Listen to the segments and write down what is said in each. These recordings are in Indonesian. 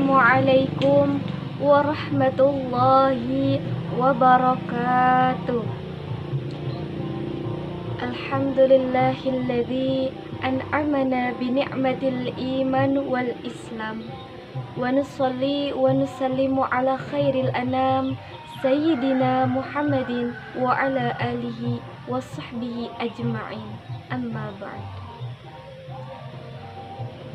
Assalamualaikum warahmatullahi wabarakatuh. Alhamdulillahilladzi an'amana bi ni'matil iman wal islam. Wa nusalli wa nusallimu ala khairil anam sayyidina Muhammadin wa ala alihi wa sahbihi ajma'in. Amma ba'd.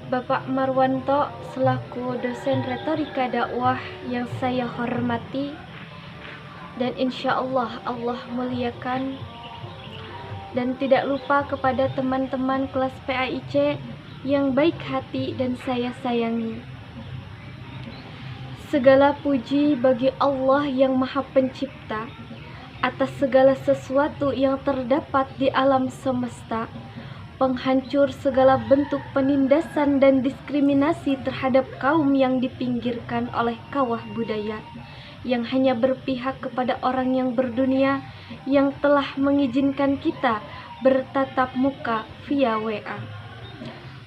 Bapak Marwanto selaku dosen retorika dakwah yang saya hormati dan insya Allah muliakan, dan tidak lupa kepada teman-teman kelas PAIC yang baik hati dan saya sayangi. Segala puji bagi Allah yang Maha Pencipta atas segala sesuatu yang terdapat di alam semesta, penghancur segala bentuk penindasan dan diskriminasi terhadap kaum yang dipinggirkan oleh kawah budaya yang hanya berpihak kepada orang yang berdunia, yang telah mengizinkan kita bertatap muka via WA.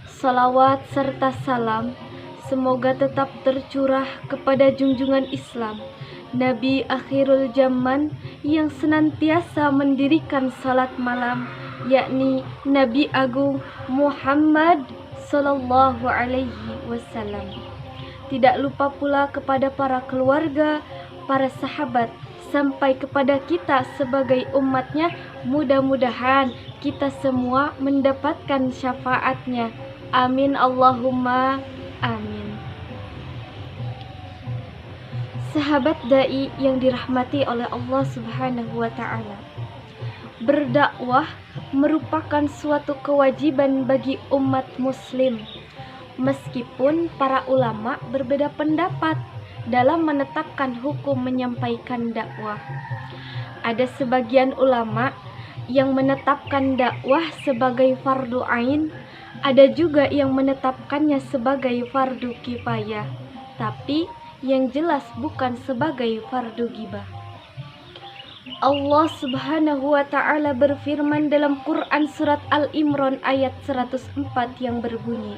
Salawat serta salam semoga tetap tercurah kepada junjungan Islam, Nabi akhirul zaman yang senantiasa mendirikan salat malam, yakni Nabi Agung Muhammad Sallallahu Alaihi Wasallam. Tidak lupa pula kepada para keluarga, para sahabat, sampai kepada kita sebagai umatnya. Mudah-mudahan kita semua mendapatkan syafaatnya. Amin Allahumma amin. Sahabat dai yang dirahmati oleh Allah Subhanahu wa Ta'ala, berdakwah merupakan suatu kewajiban bagi umat muslim, meskipun para ulama berbeda pendapat dalam menetapkan hukum menyampaikan dakwah. Ada sebagian ulama yang menetapkan dakwah sebagai fardu ain, ada juga yang menetapkannya sebagai fardu kifayah, tapi yang jelas bukan sebagai fardu ghibah. Allah Subhanahu wa Ta'ala berfirman dalam Quran surat Al-Imran ayat 104 yang berbunyi,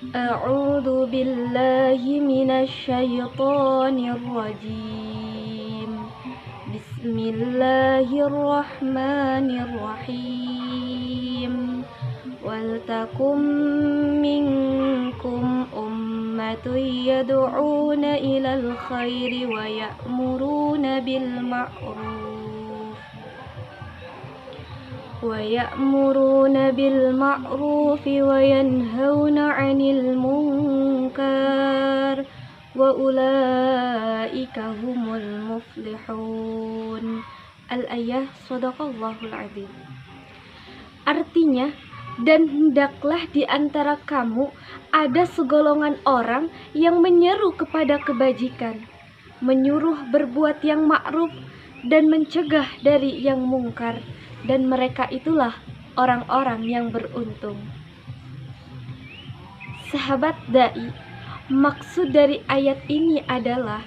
A'udzu billahi minasy syaithanir rajim. Bismillahirrahmanirrahim. Wal takum minkum ummatun yad'una ilal khairi wa ya'muruna bil ma'ruf wa yanhauna 'anil munkar wa ulaika humul muflihun. Al-ayah, Shadaqallahul Adzim. Artinya, dan hendaklah di antara kamu ada segolongan orang yang menyeru kepada kebajikan, menyuruh berbuat yang ma'ruf dan mencegah dari yang mungkar, dan mereka itulah orang-orang yang beruntung. Sahabat dai, maksud dari ayat ini adalah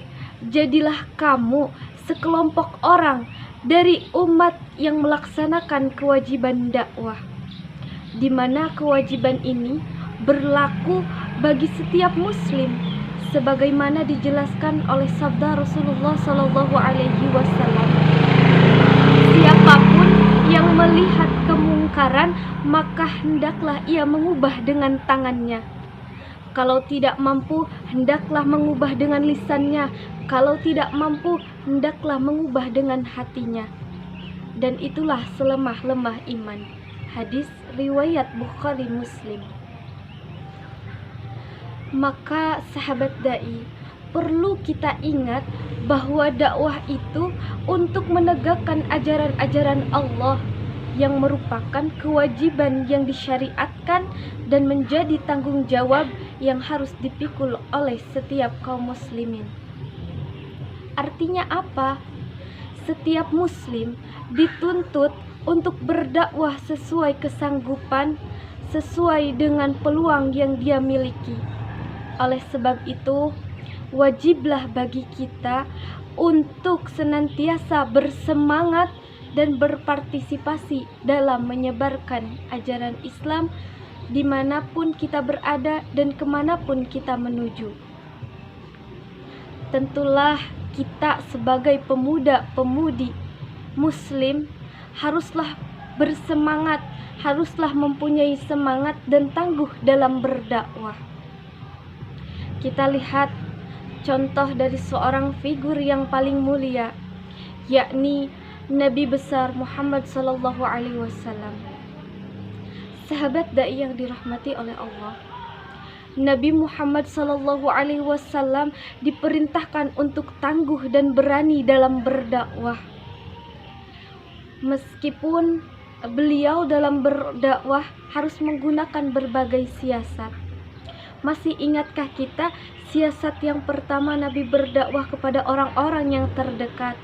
jadilah kamu sekelompok orang dari umat yang melaksanakan kewajiban dakwah, di mana kewajiban ini berlaku bagi setiap muslim sebagaimana dijelaskan oleh sabda Rasulullah Sallallahu Alaihi Wasallam. Siapapun yang melihat kemungkaran, maka hendaklah ia mengubah dengan tangannya. Kalau tidak mampu, hendaklah mengubah dengan lisannya. Kalau tidak mampu, hendaklah mengubah dengan hatinya. Dan itulah selemah-lemah iman. Hadis riwayat Bukhari Muslim. Maka sahabat dai, perlu kita ingat bahwa dakwah itu untuk menegakkan ajaran-ajaran Allah yang merupakan kewajiban yang disyariatkan dan menjadi tanggung jawab yang harus dipikul oleh setiap kaum muslimin. Artinya apa? Setiap muslim dituntut untuk berdakwah sesuai kesanggupan, sesuai dengan peluang yang dia miliki. Oleh sebab itu, wajiblah bagi kita untuk senantiasa bersemangat dan berpartisipasi dalam menyebarkan ajaran Islam dimanapun kita berada dan kemanapun kita menuju. Tentulah kita sebagai pemuda-pemudi Muslim haruslah bersemangat, haruslah mempunyai semangat dan tangguh dalam berdakwah. Kita lihat contoh dari seorang figur yang paling mulia, yakni Nabi besar Muhammad sallallahu alaihi wasallam. Sahabat dai yang dirahmati oleh Allah, Nabi Muhammad sallallahu alaihi wasallam diperintahkan untuk tangguh dan berani dalam berdakwah. Meskipun beliau dalam berdakwah harus menggunakan berbagai siasat. Masih ingatkah kita siasat yang pertama Nabi berdakwah kepada orang-orang yang terdekat?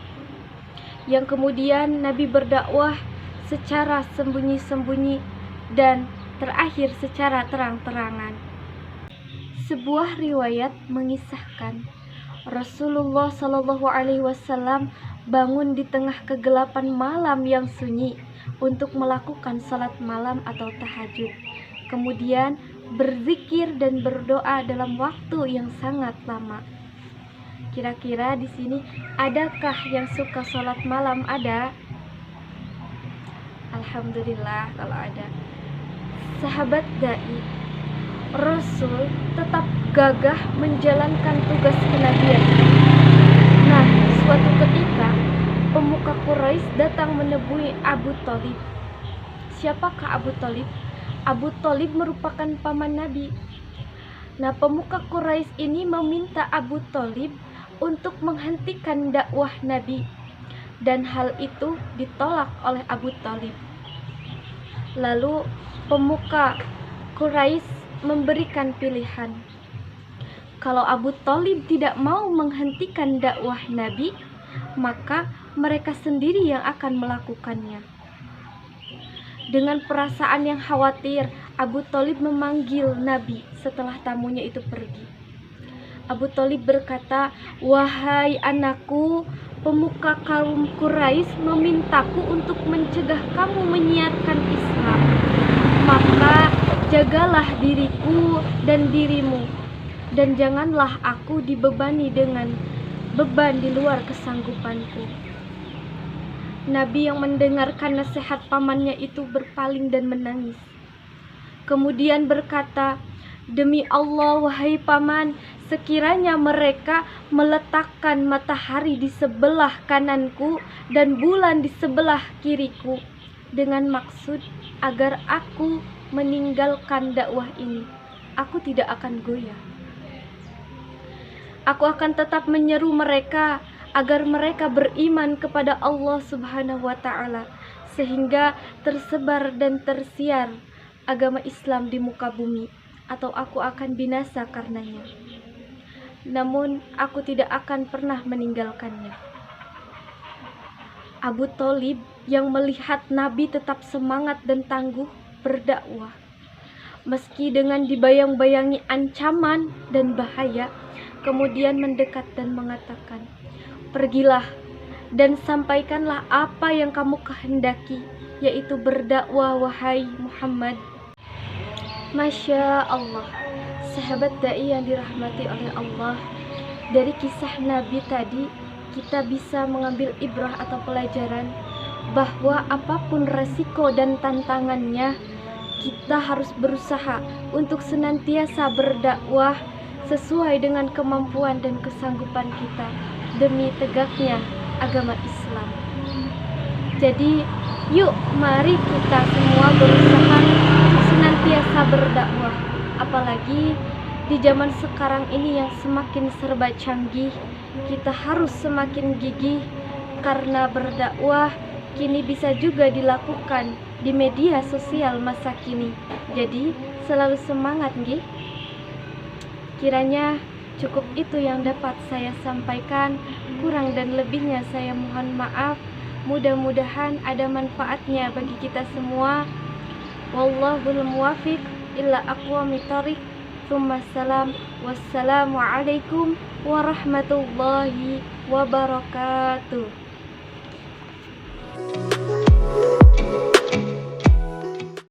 Yang kemudian Nabi berdakwah secara sembunyi-sembunyi dan terakhir secara terang-terangan. Sebuah riwayat mengisahkan Rasulullah Shallallahu Alaihi Wasallam bangun di tengah kegelapan malam yang sunyi untuk melakukan salat malam atau tahajud. Kemudian berzikir dan berdoa dalam waktu yang sangat lama. Kira-kira di sini adakah yang suka salat malam? Ada? Alhamdulillah kalau ada. Sahabat dai, Rasul tetap gagah menjalankan tugas kenabian. Nah, suatu ketika pemuka Quraisy datang menemui Abu Thalib. Siapakah Abu Thalib? Abu Thalib merupakan paman Nabi. Nah, pemuka Quraisy ini meminta Abu Thalib untuk menghentikan dakwah Nabi, dan hal itu ditolak oleh Abu Thalib. Lalu pemuka Quraisy memberikan pilihan. Kalau Abu Thalib tidak mau menghentikan dakwah Nabi, maka mereka sendiri yang akan melakukannya. Dengan perasaan yang khawatir, Abu Thalib memanggil Nabi setelah tamunya itu pergi. Abu Thalib berkata, "Wahai anakku, pemuka kaum Quraisy memintaku untuk mencegah kamu menyiarkan Islam. Maka jagalah diriku dan dirimu, dan janganlah aku dibebani dengan beban di luar kesanggupanku." Nabi yang mendengarkan nasihat pamannya itu berpaling dan menangis. Kemudian berkata, "Demi Allah, wahai paman, sekiranya mereka meletakkan matahari di sebelah kananku dan bulan di sebelah kiriku dengan maksud agar aku meninggalkan dakwah ini, aku tidak akan goyah. Aku akan tetap menyeru mereka agar mereka beriman kepada Allah Subhanahu wa Ta'ala, sehingga tersebar dan tersiar agama Islam di muka bumi, atau aku akan binasa karenanya. Namun aku tidak akan pernah meninggalkannya." Abu Thalib yang melihat Nabi tetap semangat dan tangguh berdakwah, meski dengan dibayang-bayangi ancaman dan bahaya, kemudian mendekat dan mengatakan, "Pergilah dan sampaikanlah apa yang kamu kehendaki, yaitu berdakwah, wahai Muhammad." Masya Allah, sahabat dai yang dirahmati oleh Allah, dari kisah Nabi tadi kita bisa mengambil ibrah atau pelajaran bahwa apapun resiko dan tantangannya, kita harus berusaha untuk senantiasa berdakwah sesuai dengan kemampuan dan kesanggupan kita demi tegaknya agama Islam. Jadi yuk, mari kita semua berusaha senantiasa berdakwah, apalagi di zaman sekarang ini yang semakin serba canggih. Kita harus semakin gigih karena berdakwah kini bisa juga dilakukan di media sosial masa kini. Jadi selalu semangat nggih. Kiranya cukup itu yang dapat saya sampaikan. Kurang dan lebihnya saya mohon maaf. Mudah-mudahan ada manfaatnya bagi kita semua. Wallahul muwafiq illa aqwamit thoriq. Wassalamualaikum warahmatullahi wabarakatuh.